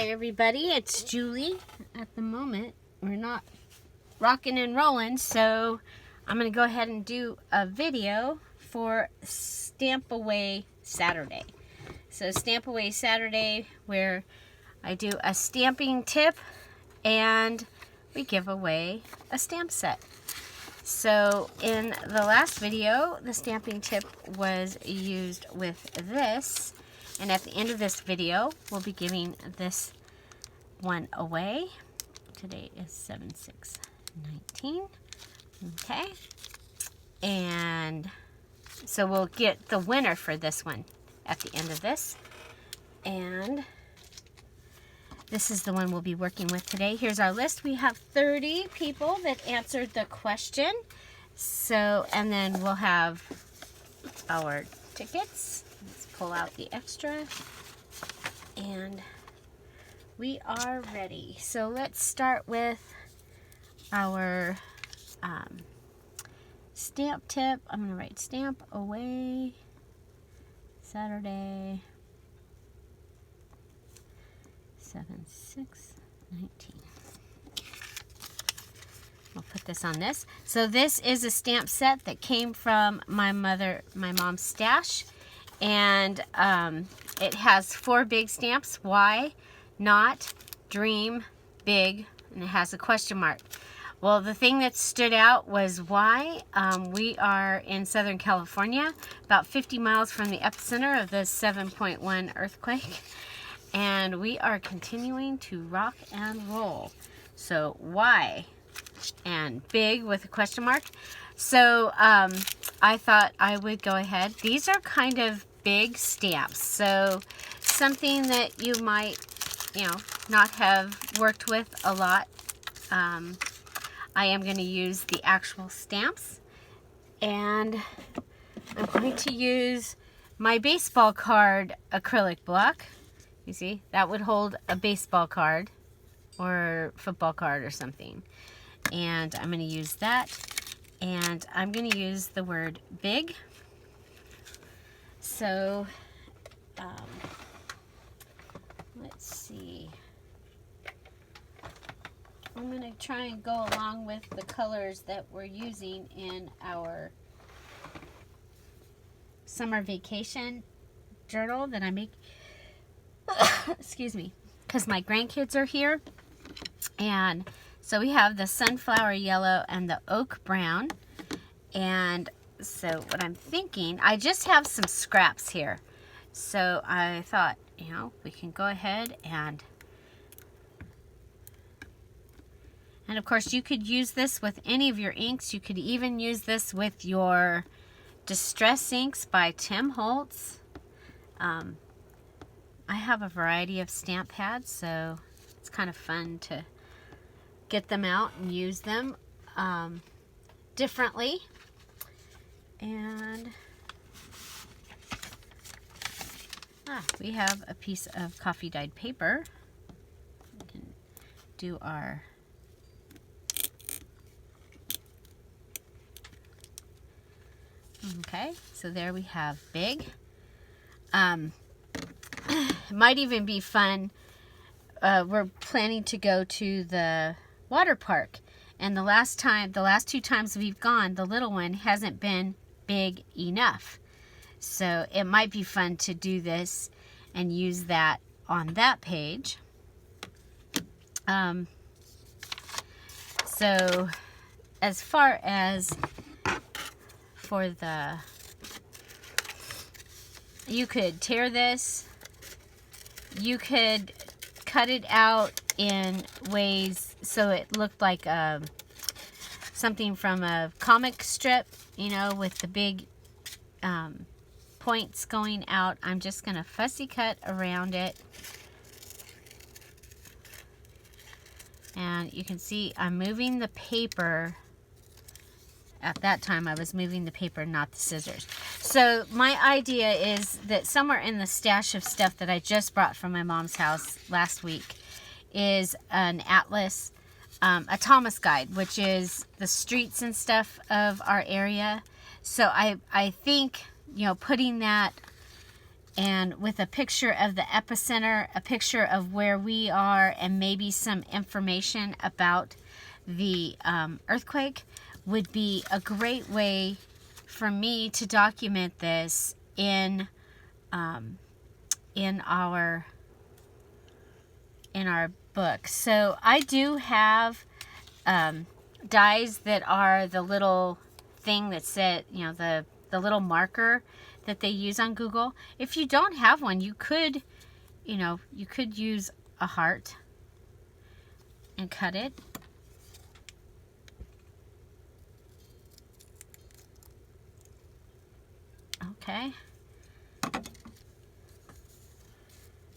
Hi everybody, it's Julie. At the moment, we're not rocking and rolling, so I'm going to go ahead and do a video for Stampaway Saturday. So Stampaway Saturday, where I do a stamping tip and we give away a stamp set. So in the last video, the stamping tip was used with this. And at the end of this video, we'll be giving this one away. Today is 7/6/19. Okay. And so we'll get the winner for this one at the end of this. And this is the one we'll be working with today. Here's our list. We have 30 people that answered the question. So, and then we'll have our tickets. Let's pull out the extra. And we are ready. So let's start with our stamp tip. I'm going to write Stampaway Saturday 7/6/19. We'll put this on this. So this is a stamp set that came from my mom's stash. And it has 4 big stamps. Why not, dream, big, and it has a question mark. Well, the thing that stood out was why. We are in Southern California, about 50 miles from the epicenter of the 7.1 earthquake. And we are continuing to rock and roll. So why? And big with a question mark. So I thought I would go ahead. These are kind of big stamps. So something that you might, not have worked with a lot. I am going to use the actual stamps. And I'm going to use my baseball card acrylic block. You see, that would hold a baseball card or football card or something. And I'm going to use that. And I'm going to use the word big. So, let's see. I'm going to try and go along with the colors that we're using in our summer vacation journal that I make. Excuse me, because my grandkids are here. And so we have the sunflower yellow and the oak brown. And so what I'm thinking, I just have some scraps here. So I thought, we can go ahead and of course you could use this with any of your inks. You could even use this with your Distress Inks by Tim Holtz. I have a variety of stamp pads, so it's kind of fun to get them out and use them differently. And we have a piece of coffee dyed paper. We can do our so there we have big. It might even be fun. We're planning to go to the water park, and the last 2 times we've gone, the little one hasn't been big enough. So it might be fun to do this and use that on that page. So as far as for you could tear this, you could cut it out in ways so it looked like something from a comic strip, with the big points going out. I'm just going to fussy cut around it. And you can see I'm moving the paper. At that time, I was moving the paper, not the scissors. So my idea is that somewhere in the stash of stuff that I just brought from my mom's house last week is an atlas, a Thomas guide, which is the streets and stuff of our area. So I think, putting that and with a picture of the epicenter, a picture of where we are, and maybe some information about the earthquake would be a great way for me to document this in our book. So I do have dies that are the little thing that said, you know, the little marker that they use on Google. If you don't have one, you could, you know, you could use a heart and cut it. Okay.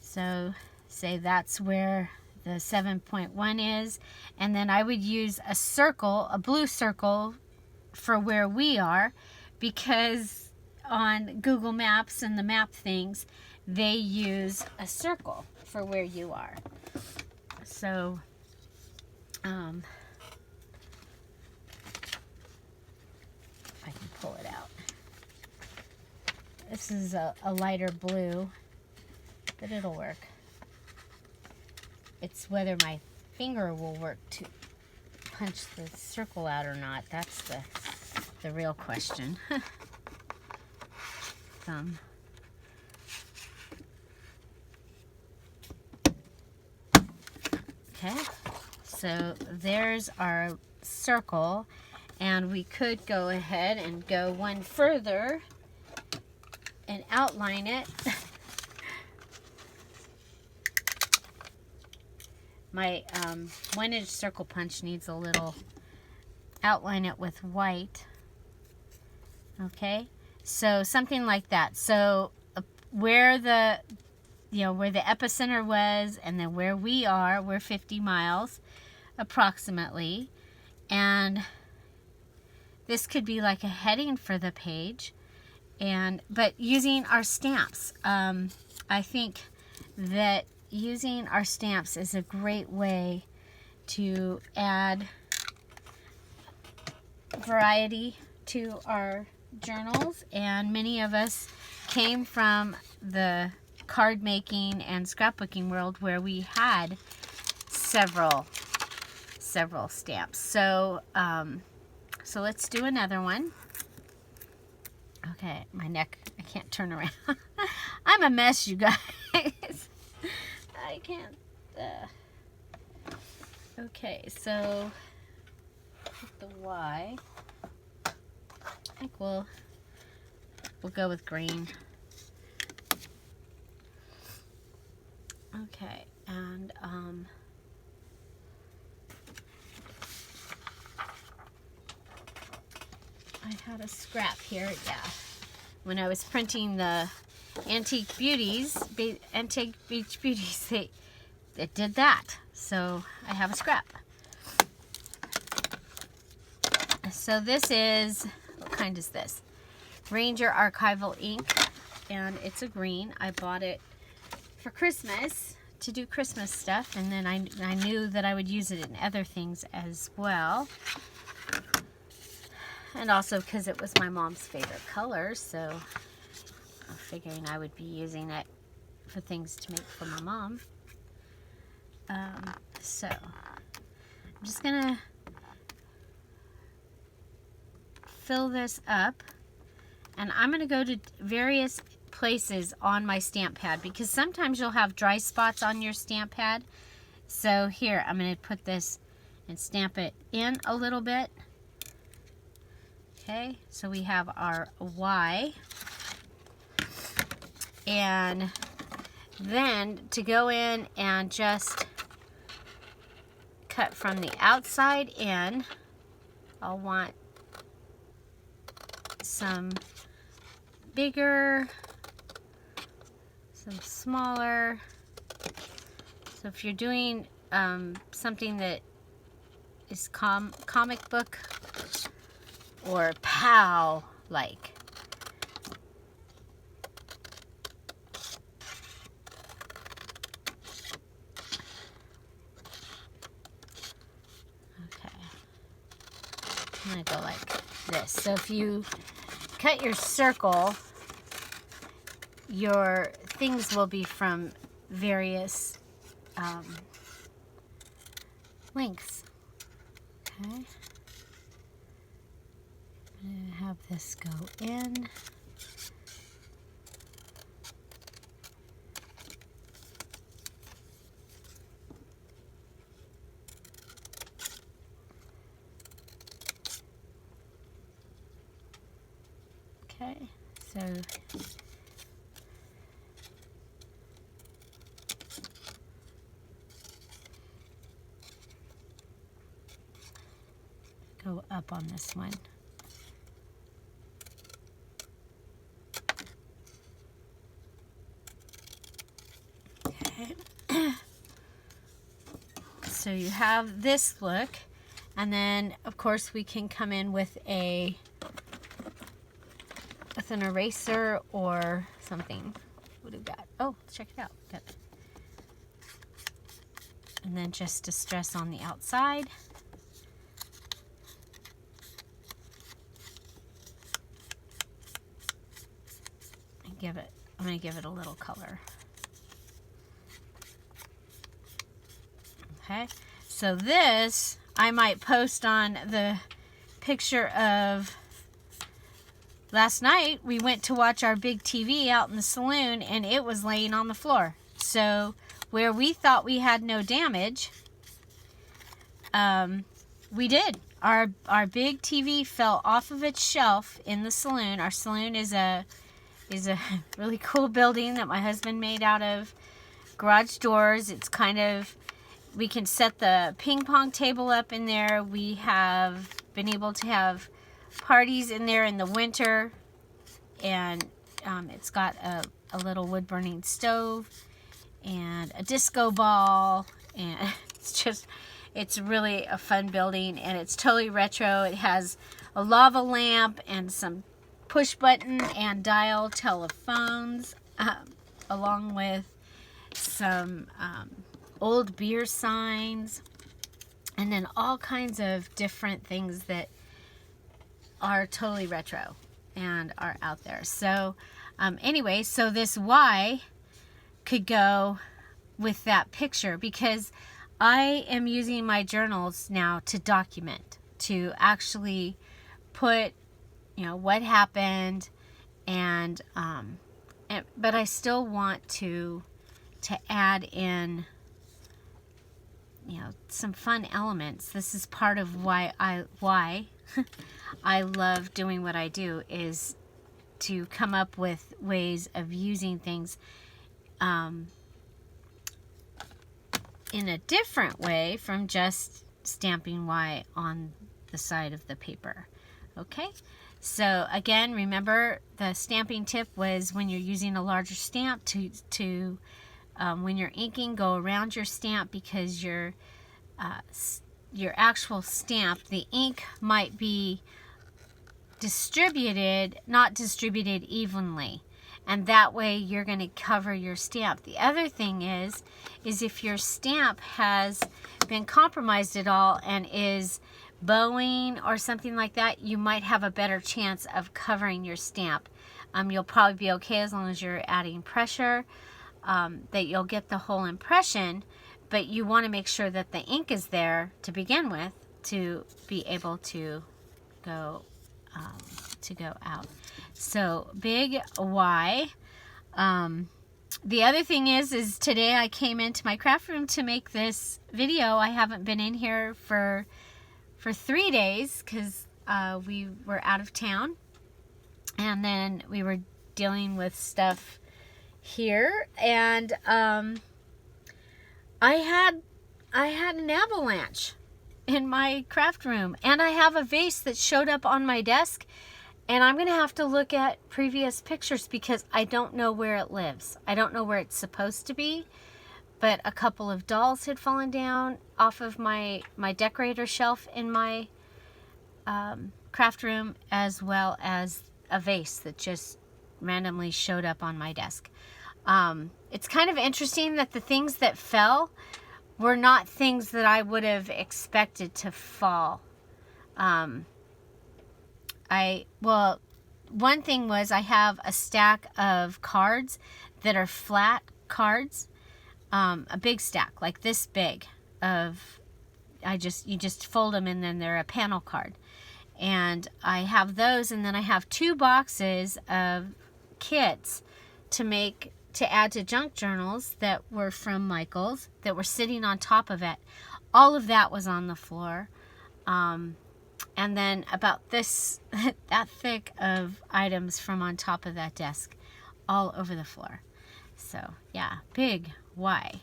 So say that's where the 7.1 is, and then I would use a circle, a blue circle, for where we are, because on Google Maps and the map things, they use a circle for where you are. So if I can pull it out. This is a lighter blue, but it'll work. It's whether my finger will work to punch the circle out or not. That's the real question. Thumb. Okay, so there's our circle, and we could go ahead and go one further and outline it. My 1-inch circle punch needs a little, outline it with white. Okay, so something like that. So where the, you know, where the epicenter was, and then where we are, we're 50 miles approximately. And this could be like a heading for the page. But using our stamps, I think that using our stamps is a great way to add variety to our journals. And many of us came from the card making and scrapbooking world where we had several stamps. So so let's do another one. Okay, my neck, I can't turn around. I'm a mess, you guys. I can't. Okay, so the Y. I think we'll go with green. Okay, and I had a scrap here, yeah. When I was printing the Antique Beach Beauties, it did that. So I have a scrap. So this is, what kind is this? Ranger Archival ink, and it's a green. I bought it for Christmas to do Christmas stuff, and then I knew that I would use it in other things as well. And also because it was my mom's favorite color, so I'm figuring I would be using it for things to make for my mom. So I'm just gonna fill this up, and I'm gonna go to various places on my stamp pad, because sometimes you'll have dry spots on your stamp pad. So here, I'm gonna put this and stamp it in a little bit. Okay, so we have our Y. And then to go in and just cut from the outside in, I'll want some bigger, some smaller. So if you're doing something that is comic book or POW like. Okay. I'm gonna go like this. So if you cut your circle your things will be from various lengths. Okay. I'm going to have this go in. Okay, so go up on this one. Okay. So you have this look, and then of course we can come in with an eraser or something. What do we got? Oh, let's check it out. Got it. And then just distress on the outside. I'm going to give it a little color. Okay, so this I might post on the picture of last night. We went to watch our big TV out in the saloon, and it was laying on the floor. So where we thought we had no damage, we did. Our big TV fell off of its shelf in the saloon. Our saloon is a really cool building that my husband made out of garage doors. It's kind of, we can set the ping pong table up in there. We have been able to have parties in there in the winter, and it's got a little wood burning stove and a disco ball, and it's really a fun building, and it's totally retro. It has a lava lamp and some push button and dial telephones, along with some old beer signs, and then all kinds of different things that are totally retro and are out there. So anyway, so this Y could go with that picture, because I am using my journals now to document, to actually put, you know, what happened, and but I still want to add in, you know, some fun elements. This is part of why I love doing what I do, is to come up with ways of using things in a different way from just stamping Y on the side of the paper. Okay, so again, remember the stamping tip was when you're using a larger stamp to when you're inking, go around your stamp, because your actual stamp, the ink might be not distributed evenly, and that way you're going to cover your stamp. The other thing is if your stamp has been compromised at all and is bowing or something like that, you might have a better chance of covering your stamp. You'll probably be okay as long as you're adding pressure, that you'll get the whole impression, but you want to make sure that the ink is there to begin with to be able to go out. So big Y. The other thing is today I came into my craft room to make this video. I haven't been in here for 3 days because we were out of town, and then we were dealing with stuff here, and I had an avalanche in my craft room, and I have a vase that showed up on my desk, and I'm gonna have to look at previous pictures because I don't know where it lives. I don't know where it's supposed to be, but a couple of dolls had fallen down off of my decorator shelf in my craft room, as well as a vase that just randomly showed up on my desk. It's kind of interesting that the things that fell were not things that I would have expected to fall. one thing was I have a stack of cards that are flat cards, a big stack like this big of, you just fold them and then they're a panel card. And I have those, and then I have 2 boxes of kits to add to junk journals that were from Michael's that were sitting on top of it. All of that was on the floor. And then about this, that thick of items from on top of that desk all over the floor. So yeah, big why.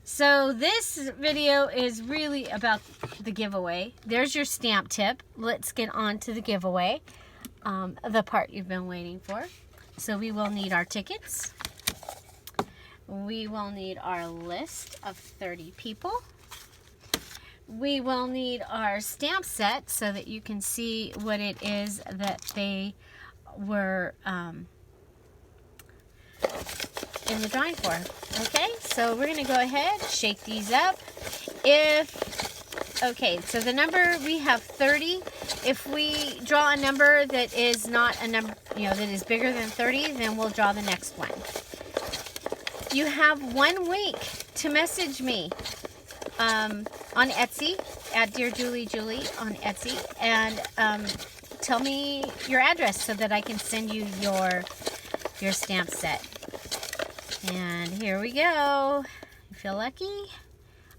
So this video is really about the giveaway. There's your stamp tip. Let's get on to the giveaway, the part you've been waiting for. So we will need our tickets. We will need our list of 30 people. We will need our stamp set so that you can see what it is that they were in the drawing for. Okay, so we're gonna go ahead, shake these up. Okay, so the number, we have 30. If we draw a number that is not a number, that is bigger than 30, then we'll draw the next one. You have 1 week to message me on Etsy at Dear Julie on Etsy, and tell me your address so that I can send you your stamp set. And here we go. You feel lucky?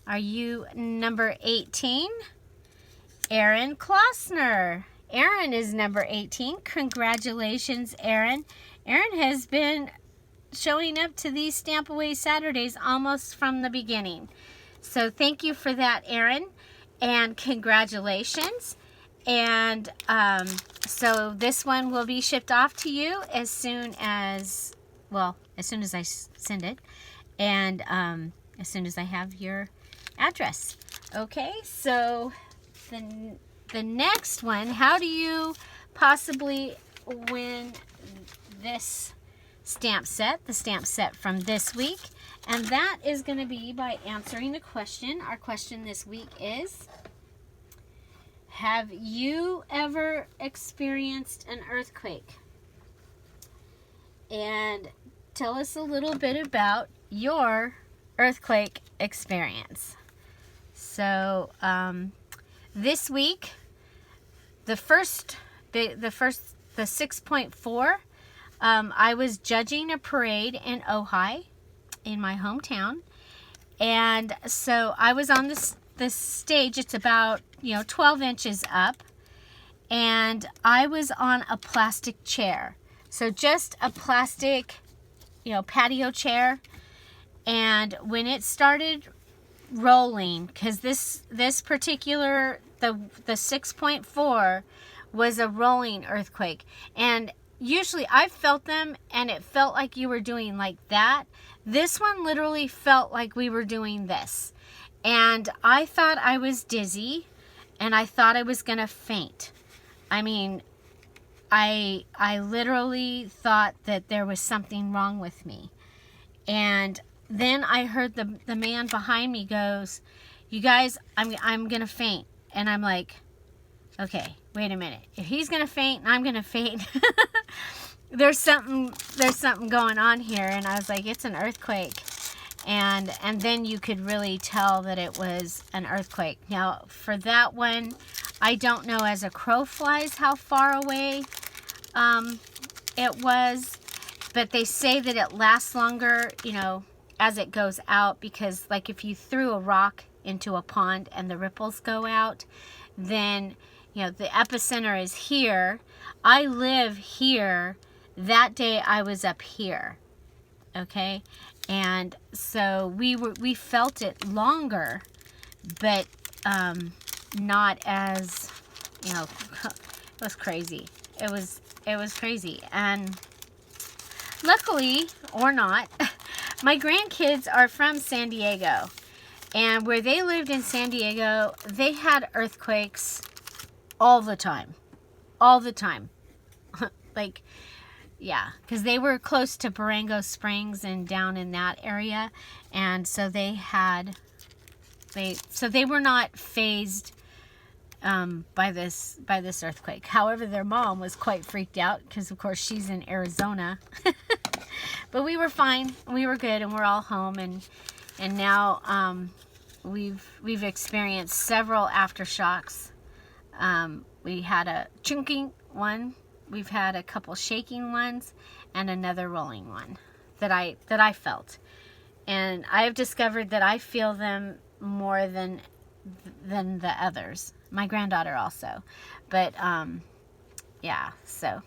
Are you number 18? Aaron Klossner. Aaron is number 18. Congratulations, Aaron. Aaron has been showing up to these Stampaway Saturdays almost from the beginning. So thank you for that, Aaron. And congratulations. And so this one will be shipped off to you as soon as I send it, and as soon as I have your address. Okay, so the next one, how do you possibly win this stamp set, the stamp set from this week? And that is going to be by answering the question. Our question this week is, have you ever experienced an earthquake? And tell us a little bit about your earthquake experience. So this week, the 6.4, I was judging a parade in Ojai, in my hometown, and so I was on this stage. It's about 12 inches up, and I was on a plastic chair. So just a plastic, patio chair. And when it started rolling, because this particular, the 6.4 was a rolling earthquake. And usually I've felt them and it felt like you were doing like that. This one literally felt like we were doing this. And I thought I was dizzy and I thought I was going to faint. I mean, I literally thought that there was something wrong with me. And then I heard the man behind me goes, "You guys, I'm going to faint." And I'm like, okay, wait a minute. If he's going to faint and I'm going to faint, there's something going on here. And I was like, it's an earthquake. And then you could really tell that it was an earthquake. Now, for that one, I don't know as a crow flies how far away it was, but they say that it lasts longer, as it goes out, because like if you threw a rock into a pond and the ripples go out, then the epicenter is here. I live here. That day I was up here. Okay, and so we felt it longer, but not as it was crazy. It was crazy. And luckily or not, my grandkids are from San Diego, and where they lived in San Diego, they had earthquakes all the time. Like, yeah, because they were close to Barango Springs and down in that area, and so they were not phased by this earthquake. However, their mom was quite freaked out because, of course, she's in Arizona. But we were fine. We were good, and we're all home. And now we've experienced several aftershocks. We had a chunking one. We've had a couple shaking ones, and another rolling one that I felt. And I have discovered that I feel them more than the others. My granddaughter also. But yeah, so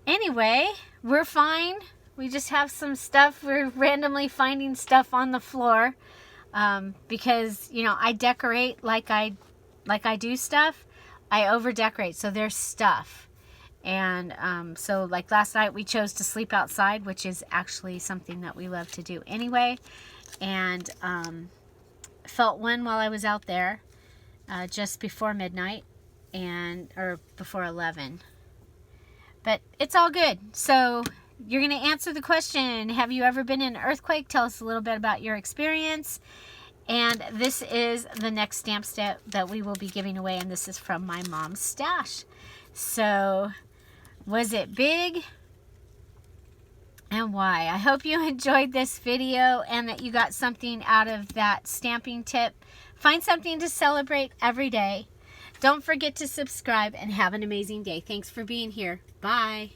anyway, we're fine. We just have some stuff. We're randomly finding stuff on the floor because, you know, I decorate like I do stuff. I over decorate, so there's stuff. And so like last night we chose to sleep outside, which is actually something that we love to do anyway. And felt one while I was out there just before midnight or before 11. But it's all good. So you're going to answer the question, have you ever been in an earthquake? Tell us a little bit about your experience. And this is the next stamp set that we will be giving away, and this is from my mom's stash. So, was it big? And why? I hope you enjoyed this video and that you got something out of that stamping tip. Find something to celebrate every day. Don't forget to subscribe and have an amazing day. Thanks for being here. Bye.